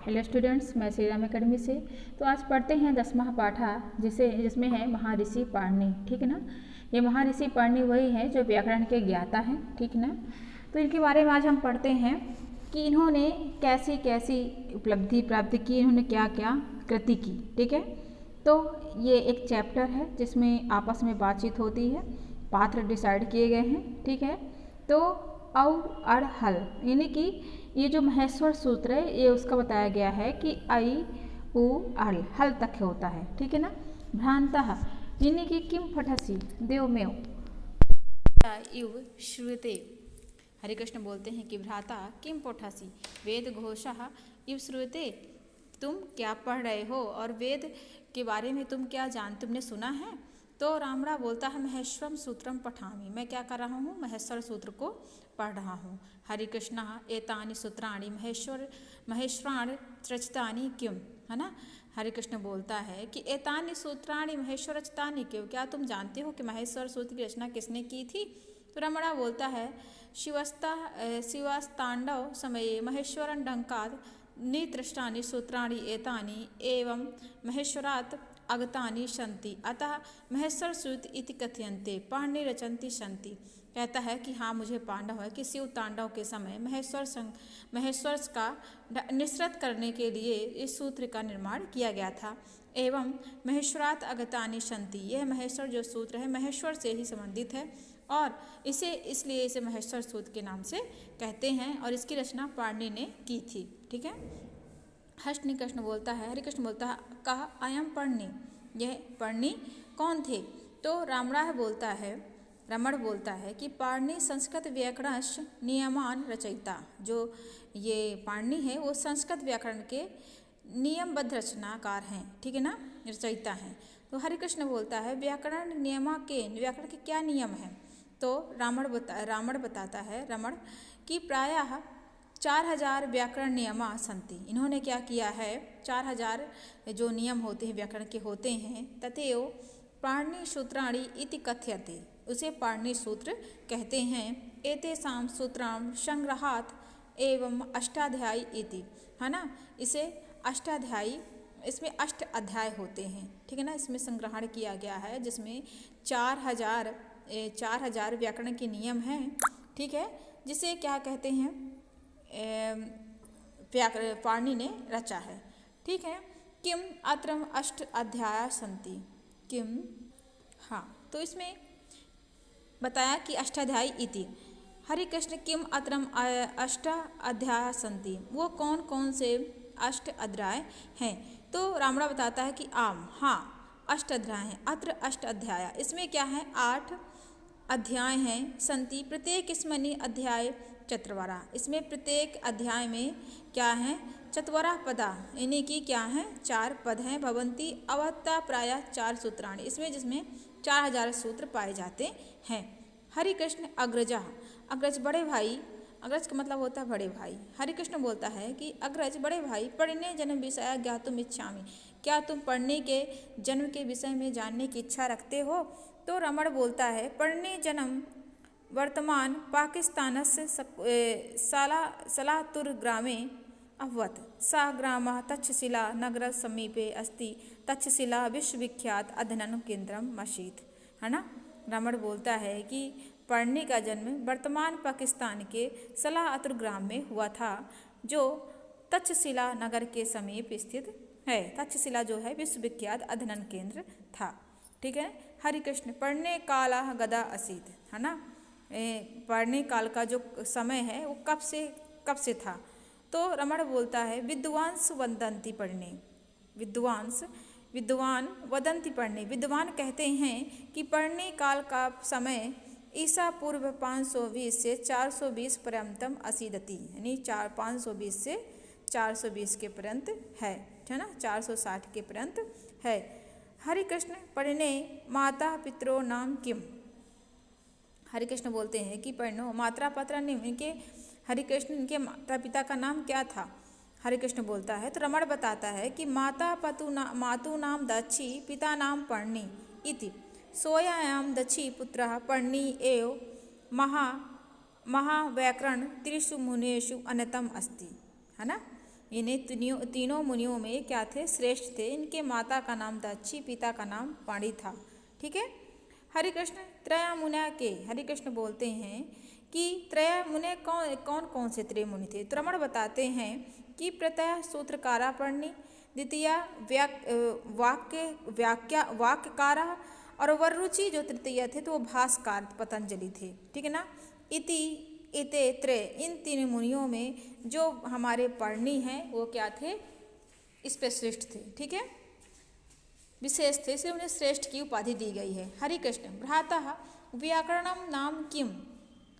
Hello students, मैं Shri Ram academy से। तो आज पढ़ते हैं 10वां पाठा जिसमें है महर्षि पाणिनि। ठीक है ना। ये महर्षि पाणिनि वही हैं जो व्याकरण के ज्ञाता हैं। ठीक है ना। तो इनके बारे में आज हम पढ़ते हैं कि इन्होंने कैसी कैसी उपलब्धि प्राप्त की, इन्होंने क्या क्या कृति की। ठीक है। तो ये एक चैप्टर है जिसमें आपस में बातचीत होती है, पात्र डिसाइड किए गए हैं। ठीक है। तो और अड़ हल यानी कि ये जो महेश्वर सूत्र है ये उसका बताया गया है कि आई उ अल हल तक होता है। ठीक है ना। भ्रांतः यानी कि किम पठसी देवमेव इव श्रूयते। हरे कृष्ण बोलते हैं कि भ्राता किम पठसी वेद घोषः इव श्रूयते। तुम क्या पढ़ रहे हो और वेद के बारे में तुम क्या तुमने सुना है। तो रामड़ा बोलता है महेश्वरम सूत्रम पठामी, मैं क्या कर रहा हूँ, महेश्वर सूत्र को पढ़ रहा हूँ। हरे कृष्ण एतानि सूत्राणि महेश्वराण रचितानि क्यों, है ना। हरे कृष्ण बोलता है कि एतानि सूत्राणि महेश्वर रचितानि क्यों, क्या तुम जानते हो कि महेश्वर सूत्र की रचना किसने की थी। तो रमणा बोलता है शिवस्तांडव समये महेश्वरन डंकाद नितृष्टानि सूत्राणि एतानि एवं महेश्वरात् अगतानि सन्ति अतः महेश्वर सूत्र इति कथयन्ते पाणिनि रचन्ति सन्ति। कहता है कि हाँ मुझे पांडव है कि शिव तांडव के समय महेश्वर का निःसृत करने के लिए इस सूत्र का निर्माण किया गया था। एवं महेश्वरात् अगतानि सन्ति, यह महेश्वर जो सूत्र है महेश्वर से ही संबंधित है और इसलिए इसे महेश्वर सूत्र के नाम से कहते हैं और इसकी रचना पाणिनि ने की थी। ठीक है। हरि कृष्ण बोलता है कहा अयम पाणिनि, यह पाणिनि कौन थे। तो रमण बोलता है कि पाणिनि संस्कृत व्याकरण नियमान रचयिता, जो ये पाणिनि है वो संस्कृत व्याकरण के नियमबद्ध रचनाकार हैं। ठीक है ना, रचयिता हैं। तो हरि कृष्ण बोलता है व्याकरण के क्या नियम हैं। तो रामण बताता है कि प्रायः 4000 व्याकरण नियमा सन्ति। इन्होंने क्या किया है, 4000 जो नियम होते हैं व्याकरण के होते हैं। तथैव पाणिनि सूत्राणि इति कथ्यते, उसे पाणिनि सूत्र कहते हैं। एतेषां सूत्राणां संग्रहात् एवं अष्टाध्यायी इति, है ना। इसे अष्टाध्यायी, इसमें 8 अध्याय होते हैं। ठीक है ना। इसमें संग्रहण किया गया है जिसमें 4000 व्याकरण के नियम हैं। ठीक है। जिसे क्या कहते हैं, पाणिनि ने रचा है। ठीक है। किम अत्रम 8 अध्याय सन्ति, किम, हाँ तो इसमें बताया कि अष्टाध्यायी इति। हरे कृष्ण किम अत्रम 8 अध्याय सन्ति, वो कौन कौन से 8 अध्याय हैं। तो रामड़ा बताता है कि हाँ 8 अध्याय हैं। अत्र 8 अध्याय, इसमें क्या है 8 अध्याय हैं। सन्ति प्रत्येक स्मनि अध्याय चतुर्वरा, इसमें प्रत्येक अध्याय में क्या है चतुवरा पदा, यानी कि क्या है 4 पद हैं। भवंती अवत्ता प्रायः 4 सूत्राणि, जिसमें 4000 सूत्र पाए जाते हैं। हरि कृष्ण अग्रजा, अग्रज बड़े भाई, अग्रज का मतलब होता है बड़े भाई। हरि कृष्ण बोलता है कि अग्रज बड़े भाई पढ़ने जन्म विषय ज्ञातुम इच्छामि, क्या तुम पढ़ने के जन्म के विषय में जानने की इच्छा रखते हो। तो रमण बोलता है पढ़ने जन्म वर्तमान पाकिस्तानस्य सलातुर ग्रामे अभवत्, सा ग्रामः तक्षशिला नगर समीपे अस्ति, तक्षशिला विश्वविख्यात अध्ययन केंद्रम मशीत, है ना। रमण बोलता है कि पढ़ने का जन्म वर्तमान पाकिस्तान के सलातुर ग्राम में हुआ था जो तक्षशिला नगर के समीप स्थित है। तक्षशिला जो है विश्वविख्यात अध्ययन केंद्र था। ठीक है। हरि कृष्ण पढ़ने काला गदा असीत, है ना। पढ़ने काल का जो समय है वो कब से था। तो रमण बोलता है विद्वांस वदंती पढ़ने, विद्वान वदंती पढ़ने, विद्वान कहते हैं कि पढ़ने काल का समय ईसा पूर्व 520 से 420 पर्यंतम असीदति, यानी 520 से 420 के पर्यंत है ना, 460 के पर्यंत है। हरि कृष्ण पढ़ने माता पितरो नाम किम, हरि कृष्ण बोलते हैं कि पढ़नो माता पिता ने इनके, हरि कृष्ण इनके माता पिता का नाम क्या था। हरि कृष्ण बोलता है तो रमण बताता है कि मातु नाम दक्षी पिता नाम पर्णी इति, सोयायाम दक्षी पुत्रः पर्णी एव महाव्याकरण त्रिषु मुनेषु अन्यतम अस्ति, है ना। इन्हें तीनों मुनियों में क्या थे, श्रेष्ठ थे। इनके माता का नाम दक्षी, पिता का नाम पाणी था। ठीक है। हरिकृष्ण त्रय मुनिया के, हरिकृष्ण बोलते हैं कि त्रय मुनि कौन कौन से त्रय मुनि थे। तो रमण बताते हैं कि प्रत्यय सूत्रकारा पर्णी, द्वितीय वाक्यकारा और वरुचि जो तृतीय थे तो वो भास्कर पतंजलि थे। ठीक है ना। इति इते त्रय, इन तीन मुनियों में जो हमारे पर्णी हैं वो क्या थे, इस पे श्रेष्ठ थे। ठीक है, विशेष थे, इसलिए उन्हें श्रेष्ठ की उपाधि दी गई है। हरिकृष्ण भ्रातः व्याकरणम नाम किम,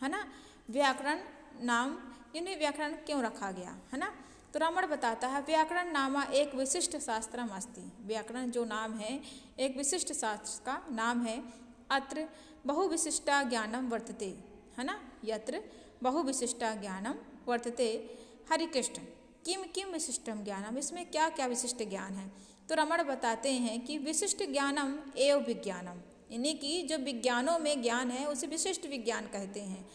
है ना। व्याकरण नाम, इन्हें व्याकरण क्यों रखा गया, है ना। तो रमण बताता है व्याकरण नामा एक विशिष्ट शास्त्रम अस्ति, व्याकरण जो नाम है एक विशिष्ट शास्त्र का नाम है। अत्र बहुविशिष्टा ज्ञानम वर्तते, है ना, यत्र बहुविशिष्टा ज्ञानम वर्तते। हरिकृष्ण किम किम विशिष्टम ज्ञानम, इसमें क्या क्या विशिष्ट ज्ञान है। तो रमण बताते हैं कि विशिष्ट ज्ञानम एवं विज्ञानम, यानी कि जो विज्ञानों में ज्ञान है उसे विशिष्ट विज्ञान कहते हैं।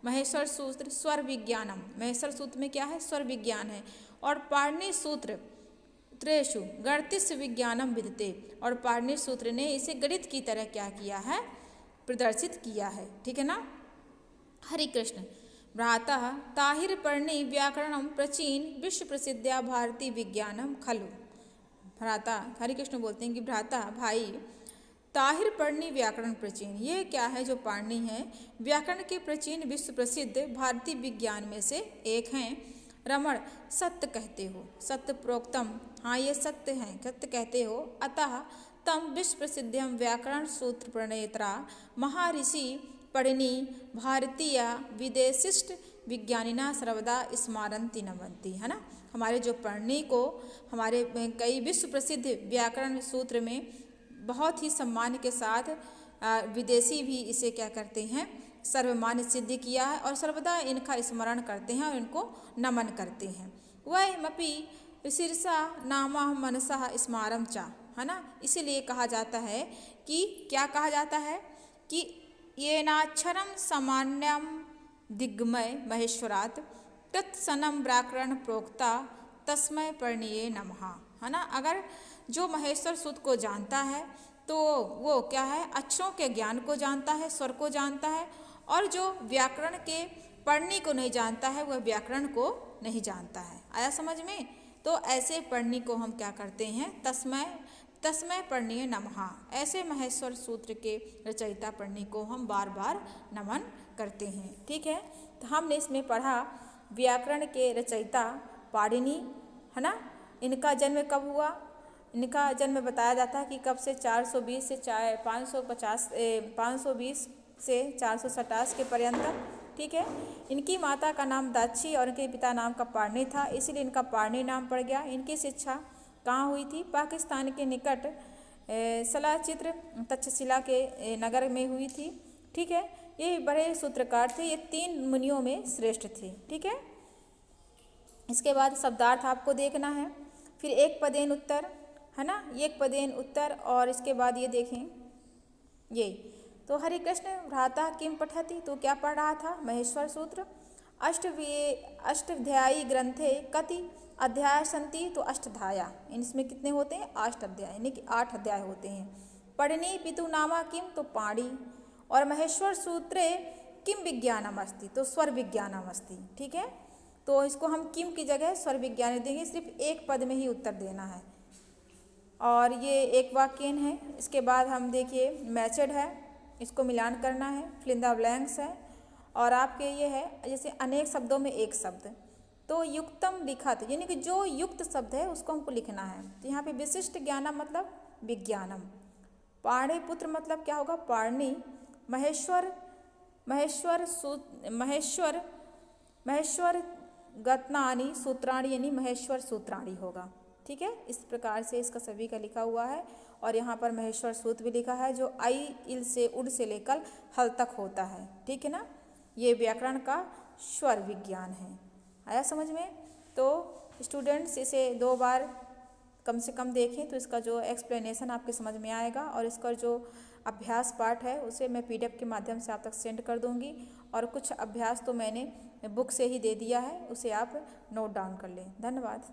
महेश्वर सूत्र स्वर विज्ञानम, महेश्वर सूत्र में क्या है, स्वर विज्ञान है। और पाणिनि सूत्र त्रेषु गणित विज्ञानम विदते, और पाणिनि सूत्र ने इसे गणित की तरह क्या किया है, प्रदर्शित किया है। ठीक है ना। हरिकृष्ण भ्रातः ताहिर पर्णि व्याकरणम प्राचीन विश्व प्रसिद्धा भारती विज्ञानम खलु। भ्राता, हरिकृष्ण बोलते हैं कि भ्राता भाई, ताहिर पर्णी व्याकरण प्राचीन, ये क्या है जो पाणिनि है, व्याकरण के प्राचीन विश्व प्रसिद्ध भारतीय विज्ञान में से एक हैं। रमण सत्य कहते हो, सत्य प्रोक्तम, हाँ ये सत्य हैं, सत्य कहते हो। अतः तम विश्व प्रसिद्धम व्याकरण सूत्र प्रणेत्रा महर्षि पर्णी भारतीय विदेशिष्ट विज्ञानिना सर्वदा स्मारंती नमंती, है ना। हमारे जो पर्णी को हमारे कई विश्व प्रसिद्ध व्याकरण सूत्र में बहुत ही सम्मान के साथ विदेशी भी इसे क्या करते हैं, सर्वमान्य सिद्ध किया है, और सर्वदा इनका स्मरण करते हैं और इनको नमन करते हैं। वयमपि शीर्षा नामा मनसा स्मारम चा, है ना। इसीलिए कहा जाता है कि क्या कहा जाता है कि ये नाक्षरम सामान्यम दिग्मय महेश्वरात तत्सनम व्याकरण प्रोक्ता तस्मय पर्णिये नमः, है ना। अगर जो महेश्वर सूत्र को जानता है तो वो क्या है, अक्षरों के ज्ञान को जानता है, स्वर को जानता है, और जो व्याकरण के पर्णी को नहीं जानता है वह व्याकरण को नहीं जानता है। आया समझ में। तो ऐसे पर्णी को हम क्या करते हैं, तस्मय पर्णिये नमः, ऐसे महेश्वर सूत्र के रचयिता पर्णी को हम बार बार नमन करते हैं। ठीक है। तो हमने इसमें पढ़ा व्याकरण के रचयिता पाणिनि, है ना। इनका जन्म कब हुआ, इनका जन्म बताया जाता है कि कब से 420 से 520 से 427 के पर्यंत। ठीक है। इनकी माता का नाम दाक्षी और इनके पिता नाम का पाणिनि था, इसीलिए इनका पाणिनि नाम पड़ गया। इनकी शिक्षा कहाँ हुई थी, पाकिस्तान के निकट सलाचित्र तक्षशिला के नगर में हुई थी। ठीक है। ये बड़े सूत्रकार थे, ये 3 मुनियों में श्रेष्ठ थे। ठीक है। इसके बाद शब्दार्थ आपको देखना है, फिर एक पदेन उत्तर, है ना, एक पदेन उत्तर, और इसके बाद ये देखें ये। तो हरिकृष्ण भ्राता किम पठति, तो क्या पढ़ रहा था, महेश्वर सूत्र। अष्टाध्यायी ग्रंथे कति अध्याय संति, तो अष्टाध्याया, इसमें कितने होते हैं, 8 अध्याय, यानी कि 8 अध्याय होते हैं। पर्णी पितु नामा किम, तो पाणी, और महेश्वर सूत्रे किम विज्ञानम अस्ति, तो स्वर विज्ञानम अस्ति। ठीक है। तो इसको हम किम की जगह स्वर विज्ञान देंगे, सिर्फ एक पद में ही उत्तर देना है, और ये एक वाक्यन है। इसके बाद हम देखिए मैचड है, इसको मिलान करना है, फिल इन द ब्लैंक्स है, और आपके ये है जैसे अनेक शब्दों में एक शब्द, तो युक्तम लिखत, यानी कि जो युक्त शब्द है उसको हमको लिखना है। तो यहाँ पे विशिष्ट ज्ञानम मतलब विज्ञानम, पाणिपुत्र मतलब क्या होगा, पाणि, महेश्वर गत्नानि सूत्राणि, यानी महेश्वर सूत्राणि होगा। ठीक है। इस प्रकार से इसका सभी का लिखा हुआ है, और यहाँ पर महेश्वर सूत्र भी लिखा है जो आई इल से उड से लेकर हल तक होता है। ठीक है ना। ये व्याकरण का स्वर विज्ञान है। आया समझ में। तो स्टूडेंट्स इसे 2 बार कम से कम देखें तो इसका जो एक्सप्लेनेशन आपके समझ में आएगा, और इसका जो अभ्यास पाठ है उसे मैं PDF के माध्यम से आप तक सेंड कर दूंगी, और कुछ अभ्यास तो मैंने बुक से ही दे दिया है, उसे आप नोट डाउन कर लें। धन्यवाद।